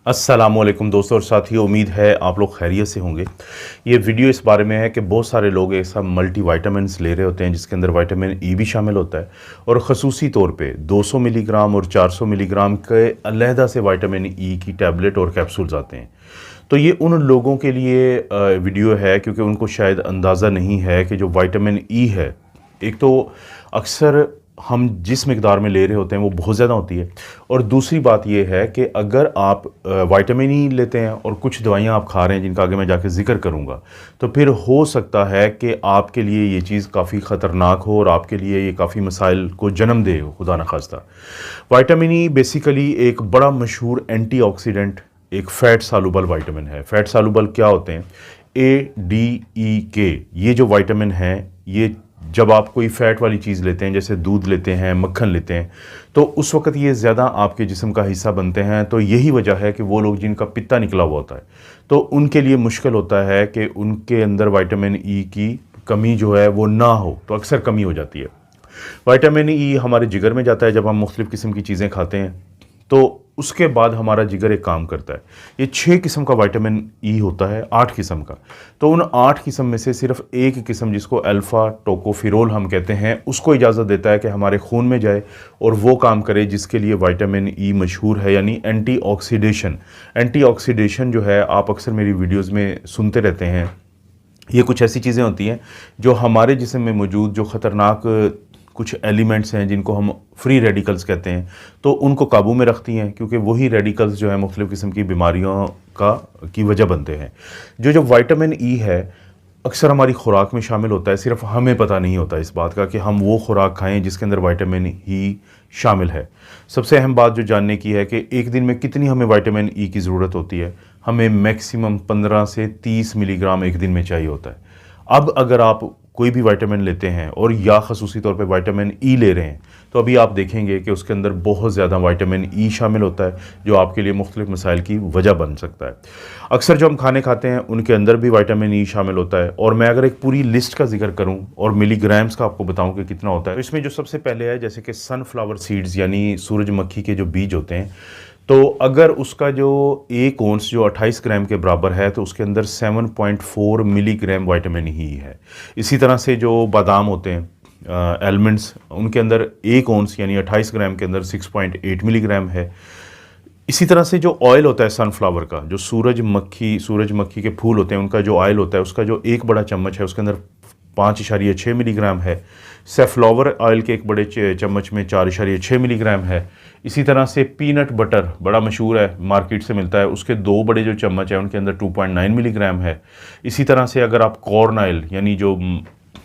अस्सलामुअलैकुम दोस्तों और साथियों, उम्मीद है आप लोग खैरियत से होंगे। ये वीडियो इस बारे में है कि बहुत सारे लोग ऐसा मल्टी वाइटामिन्स ले रहे होते हैं जिसके अंदर विटामिन ई भी शामिल होता है और ख़ुसूसी तौर पे 200 मिलीग्राम और 400 मिलीग्राम के अलहदा से विटामिन ई की टैबलेट और कैप्सूल्स आते हैं। तो ये उन लोगों के लिए वीडियो है क्योंकि उनको शायद अंदाज़ा नहीं है कि जो विटामिन ई है, एक तो अक्सर हम जिस मिकदार में ले रहे होते हैं वो बहुत ज़्यादा होती है, और दूसरी बात ये है कि अगर आप विटामिन ई लेते हैं और कुछ दवाइयाँ आप खा रहे हैं जिनका आगे मैं जाके ज़िक्र करूँगा, तो फिर हो सकता है कि आपके लिए ये चीज़ काफ़ी ख़तरनाक हो और आपके लिए ये काफ़ी मसाइल को जन्म दे, खुदा न खास्ता। विटामिन ई बेसिकली एक बड़ा मशहूर एंटीऑक्सीडेंट, एक फ़ैट सालुबल विटामिन है। फ़ैट सालुबल क्या होते हैं? ADEK, ये जो विटामिन है, ये जब आप कोई फ़ैट वाली चीज़ लेते हैं, जैसे दूध लेते हैं, मक्खन लेते हैं, तो उस वक़्त ये ज़्यादा आपके जिस्म का हिस्सा बनते हैं। तो यही वजह है कि वो लोग जिनका पित्ता निकला हुआ होता है, तो उनके लिए मुश्किल होता है कि उनके अंदर विटामिन ई की कमी जो है वो ना हो, तो अक्सर कमी हो जाती है। विटामिन ई हमारे जिगर में जाता है जब हम मुख्तलिफ़ किस्म की चीज़ें खाते हैं, तो उसके बाद हमारा जिगर एक काम करता है। ये 6 किस्म का विटामिन ई होता है, 8 किस्म का। तो उन 8 किस्म में से सिर्फ एक किस्म, जिसको अल्फ़ा टोकोफिरोल हम कहते हैं, उसको इजाज़त देता है कि हमारे खून में जाए और वो काम करे जिसके लिए विटामिन ई मशहूर है, यानी एंटीऑक्सीडेशन। एंटीऑक्सीडेशन जो है, आप अक्सर मेरी वीडियोज़ में सुनते रहते हैं। ये कुछ ऐसी चीज़ें होती हैं जो हमारे जिस्म में मौजूद जो ख़तरनाक कुछ एलिमेंट्स हैं जिनको हम फ्री रेडिकल्स कहते हैं, तो उनको काबू में रखती हैं, क्योंकि वही रेडिकल्स जो है मुख्तलिफ़ किस्म की बीमारियों की वजह बनते हैं। जो विटामिन ई है अक्सर हमारी खुराक में शामिल होता है, सिर्फ हमें पता नहीं होता इस बात का कि हम वो खुराक खाएं जिसके अंदर विटामिन ई शामिल है। सबसे अहम बात जो जानने की है कि एक दिन में कितनी हमें विटामिन ई की ज़रूरत होती है। हमें मैक्सिमम 15 से 30 मिलीग्राम एक दिन में चाहिए होता है। अब अगर आप कोई भी विटामिन लेते हैं और या ख़ुसूसी तौर पे विटामिन ई ले रहे हैं, तो अभी आप देखेंगे कि उसके अंदर बहुत ज़्यादा विटामिन ई शामिल होता है जो आपके लिए मुख्तलिफ़ मसाइल की वजह बन सकता है। अक्सर जो हम खाने खाते हैं उनके अंदर भी विटामिन ई शामिल होता है, और मैं अगर एक पूरी लिस्ट का जिक्र करूं और मिलीग्राम्स का आपको बताऊं कि कितना होता है, तो इसमें जो सबसे पहले है, जैसे कि सनफ्लावर सीड्स यानी सूरजमुखी के जो बीज होते हैं, तो अगर उसका जो एक ओंस जो 28 ग्राम के बराबर है, तो उसके अंदर 7.4 मिलीग्राम विटामिन ई है। इसी तरह से जो बादाम होते हैं, एलमंड्स, उनके अंदर एक ओंस यानी 28 ग्राम के अंदर 6.8 मिलीग्राम है। इसी तरह से जो ऑयल होता है सनफ्लावर का, जो सूरजमुखी के फूल होते हैं, उनका जो ऑयल होता है, उसका जो एक बड़ा चम्मच है उसके अंदर 5.6 मिलीग्राम है। सेफ्लॉवर ऑयल के एक बड़े चम्मच में 4.6 मिलीग्राम है। इसी तरह से पीनट बटर बड़ा मशहूर है, मार्केट से मिलता है, उसके 2 बड़े जो चम्मच हैं उनके अंदर 2.9 मिलीग्राम है। इसी तरह से अगर आप कॉर्न ऑयल यानी जो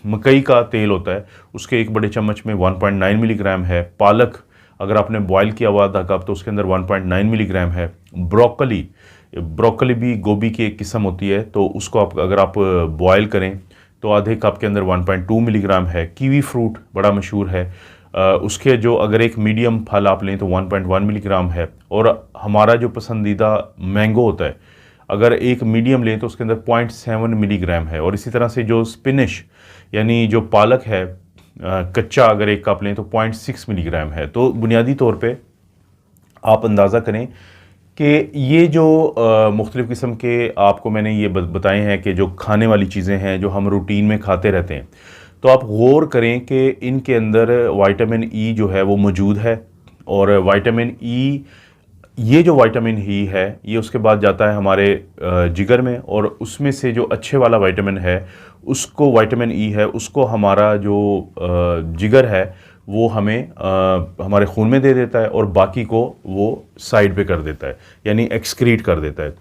मकई का तेल होता है, उसके एक बड़े चम्मच में 1.9 मिलीग्राम है। पालक अगर आपने बॉयल किया हुआ आधा कप, तो उसके अंदर 1.9 मिलीग्राम है। ब्रोकली भी गोभी की एक किस्म होती है, तो उसको अगर आप बॉयल करें तो आधे कप के अंदर 1.2 मिलीग्राम है। कीवी फ्रूट बड़ा मशहूर है, उसके जो अगर एक मीडियम फल आप लें तो 1.1 मिलीग्राम है। और हमारा जो पसंदीदा मैंगो होता है, अगर एक मीडियम लें तो उसके अंदर 0.7 मिलीग्राम है। और इसी तरह से जो स्पिनिश यानी जो पालक है, कच्चा अगर एक कप लें तो 0.6 मिलीग्राम है। तो बुनियादी तौर पे आप अंदाज़ा करें कि ये जो मुख्तलिफ़ किस्म के आपको मैंने ये बताए हैं कि जो खाने वाली चीज़ें हैं जो हम रूटीन में खाते रहते हैं, तो आप गौर करें कि इनके अंदर विटामिन ई जो है वो मौजूद है। और विटामिन ई, ये जो विटामिन ई है, ये उसके बाद जाता है हमारे जिगर में, और उसमें से जो अच्छे वाला विटामिन है, उसको विटामिन ई है, उसको हमारा जो जिगर है वो हमें हमारे खून में दे देता है, और बाकी को वो साइड पे कर देता है, यानी एक्सक्रीट कर देता है।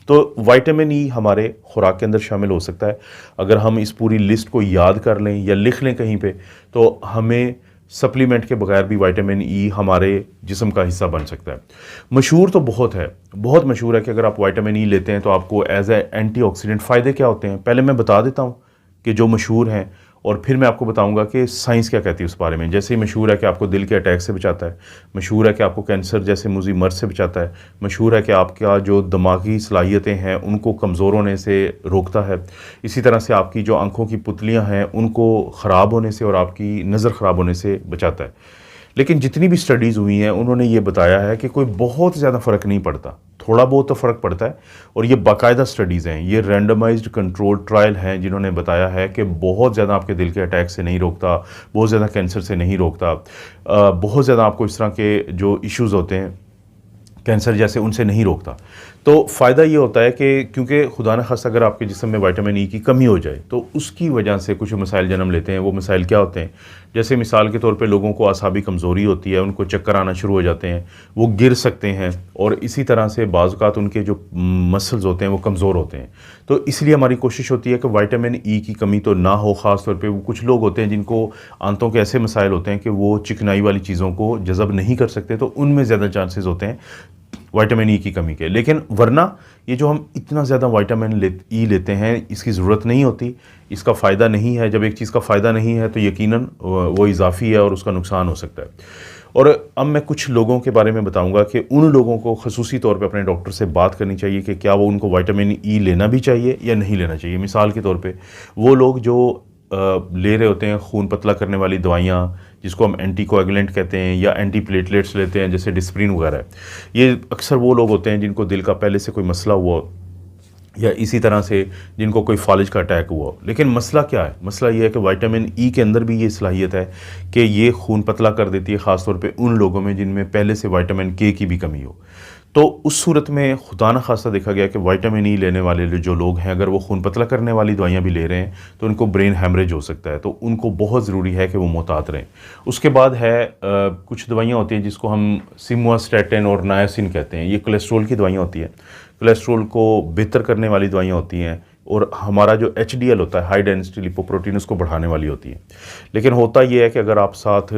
तो विटामिन ई हमारे खुराक के अंदर शामिल हो सकता है। अगर हम इस पूरी लिस्ट को याद कर लें या लिख लें कहीं पे, तो हमें सप्लीमेंट के बगैर भी विटामिन ई हमारे जिस्म का हिस्सा बन सकता है। मशहूर तो बहुत है, बहुत मशहूर है कि अगर आप विटामिन ई लेते हैं तो आपको एज ए एंटीऑक्सीडेंट फ़ायदे क्या होते हैं। पहले मैं बता देता हूँ कि जो मशहूर हैं, और फिर मैं आपको बताऊंगा कि साइंस क्या कहती है उस बारे में। जैसे ही मशहूर है कि आपको दिल के अटैक से बचाता है, मशहूर है कि आपको कैंसर जैसे मुज़ी मर्ज़ से बचाता है, मशहूर है कि आपका जो दिमागी सलाहियतें हैं उनको कमज़ोर होने से रोकता है। इसी तरह से आपकी जो आँखों की पुतलियाँ हैं उनको ख़राब होने से और आपकी नज़र ख़राब होने से बचाता है। लेकिन जितनी भी स्टडीज़ हुई हैं उन्होंने ये बताया है कि कोई बहुत ज़्यादा फ़र्क नहीं पड़ता। थोड़ा बहुत तो फ़र्क पड़ता है। और ये बाकायदा स्टडीज़ हैं, ये रैंडमाइज्ड कंट्रोल ट्रायल हैं जिन्होंने बताया है कि बहुत ज़्यादा आपके दिल के अटैक से नहीं रोकता, बहुत ज़्यादा कैंसर से नहीं रोकता, बहुत ज़्यादा आपको इस तरह के जो इश्यूज़ होते हैं कैंसर जैसे उनसे नहीं रोकता। तो फ़ायदा ये होता है कि क्योंकि खुदा न खास्ता अगर आपके जिस्म में विटामिन ई की कमी हो जाए तो उसकी वजह से कुछ मसाइल जन्म लेते हैं। वो मसाइल क्या होते हैं? जैसे मिसाल के तौर पे लोगों को आसाबी कमज़ोरी होती है, उनको चक्कर आना शुरू हो जाते हैं, वो गिर सकते हैं, और इसी तरह से बाज़ औक़ात उनके जो मसल्स होते हैं वो कमज़ोर होते हैं। तो इसलिए हमारी कोशिश होती है कि विटामिन ई की कमी तो ना हो। ख़ास तौर पे वो कुछ लोग होते हैं जिनको आंतों के ऐसे मसाइल होते हैं कि वो चिकनाई वाली चीज़ों को जज़ब नहीं कर सकते, तो उनमें ज़्यादा चांसेस होते हैं विटामिन ई की कमी के। लेकिन वरना ये जो हम इतना ज़्यादा विटामिन ई लेते हैं इसकी ज़रूरत नहीं होती, इसका फ़ायदा नहीं है। जब एक चीज़ का फ़ायदा नहीं है तो यकीनन वो इजाफ़ी है और उसका नुकसान हो सकता है। और अब मैं कुछ लोगों के बारे में बताऊंगा कि उन लोगों को ख़ुसूसी तौर पे अपने डॉक्टर से बात करनी चाहिए कि क्या वो उनको विटामिन ई लेना भी चाहिए या नहीं लेना चाहिए। मिसाल के तौर पे वो लोग जो ले रहे होते हैं खून पतला करने वाली दवाइयाँ, जिसको हम एंटीकोएगुलेंट कहते हैं, या एंटी प्लेटलेट्स लेते हैं जैसे डिस्प्रिन वगैरह, ये अक्सर वो लोग होते हैं जिनको दिल का पहले से कोई मसला हुआ या इसी तरह से जिनको कोई फालिज का अटैक हुआ। लेकिन मसला क्या है? मसला ये है कि विटामिन ई के अंदर भी ये सलाहियत है कि ये खून पतला कर देती है, ख़ास तौर पे उन लोगों में जिनमें पहले से विटामिन के की भी कमी हो। तो उस सूरत में खुदा न खास्ता देखा गया कि विटामिन ई लेने वाले जो लोग हैं, अगर वो खून पतला करने वाली दवाइयाँ भी ले रहे हैं तो उनको ब्रेन हैमरेज हो सकता है। तो उनको बहुत ज़रूरी है कि वो मोहतात रहें। उसके बाद है कुछ दवाइयाँ होती हैं जिसको हम सिमवास्टैटिन और नायासिन कहते हैं। ये कोलेस्ट्रॉल की दवाइयाँ होती हैं, कोलेस्ट्रॉल को बेहतर करने वाली दवाइयाँ होती हैं, और हमारा जो HDL होता है, हाई डेंसिटी लिपोप्रोटीन, उसको बढ़ाने वाली होती है। लेकिन होता ये है कि अगर आप साथ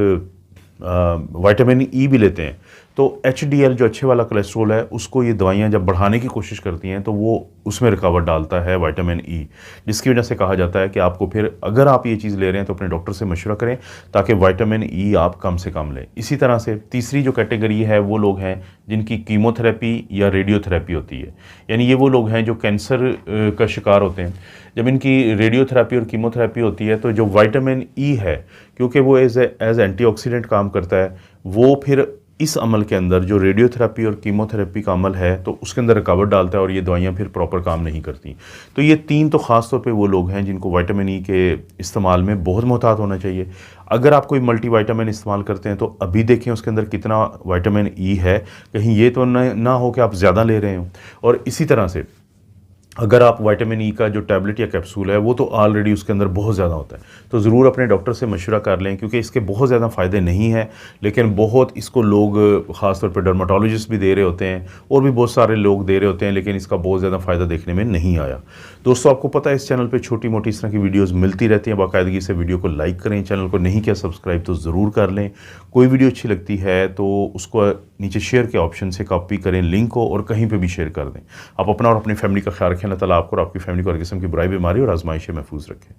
विटामिन ई भी लेते हैं तो HDL जो अच्छे वाला कोलेस्ट्रॉल है उसको ये दवाइयाँ जब बढ़ाने की कोशिश करती हैं तो वो उसमें रुकावट डालता है विटामिन ई, जिसकी वजह से कहा जाता है कि आपको फिर अगर आप ये चीज़ ले रहे हैं तो अपने डॉक्टर से मशवरा करें ताकि विटामिन ई आप कम से कम लें। इसी तरह से तीसरी जो कैटेगरी है वो लोग हैं जिनकी कीमोथेरेपी या रेडियोथेरेपी होती है। यानी ये वो लोग हैं जो कैंसर का शिकार होते हैं। जब इनकी रेडियोथेरेपी और कीमोथेरेपी होती है तो जो विटामिन ई है, क्योंकि वो एज एंटीऑक्सीडेंट काम करता है, वो फिर इस अमल के अंदर जो रेडियोथेरेपी और कीमोथेरेपी का अमल है तो उसके अंदर रुकावट डालता है और ये दवाइयाँ फिर प्रॉपर काम नहीं करती। तो ये तीन तो ख़ास तौर पे वो लोग हैं जिनको विटामिन ई के इस्तेमाल में बहुत मोहतात होना चाहिए। अगर आप कोई मल्टी विटामिन इस्तेमाल करते हैं तो अभी देखें उसके अंदर कितना विटामिन ई है, कहीं ये तो ना हो कि आप ज़्यादा ले रहे हो। और इसी तरह से अगर आप विटामिन ई का जो टैबलेट या कैप्सूल है वो तो ऑलरेडी उसके अंदर बहुत ज़्यादा होता है, तो ज़रूर अपने डॉक्टर से मशवरा कर लें, क्योंकि इसके बहुत ज़्यादा फ़ायदे नहीं हैं लेकिन बहुत इसको लोग ख़ास तौर पे डर्माटोलॉजिस्ट भी दे रहे होते हैं और भी बहुत सारे लोग दे रहे होते हैं, लेकिन इसका बहुत ज़्यादा फ़ायदा देखने में नहीं आया। दोस्तों, आपको पता है इस चैनल पर छोटी मोटी इस तरह की वीडियोज़ मिलती रहती हैं। बाकायदगी से वीडियो को लाइक करें, चैनल को नहीं किया सब्सक्राइब तो ज़रूर कर लें। कोई वीडियो अच्छी लगती है तो उसको नीचे शेयर के ऑप्शन से कॉपी करें लिंक को और कहीं पे भी शेयर कर दें। आप अपना और अपनी फैमिली का ख्याल रखें। अल्लाह ताला आपको और आपकी फैमिली को हर किस्म की बुराई, बीमारी और आजमाइश से महफूज रखें।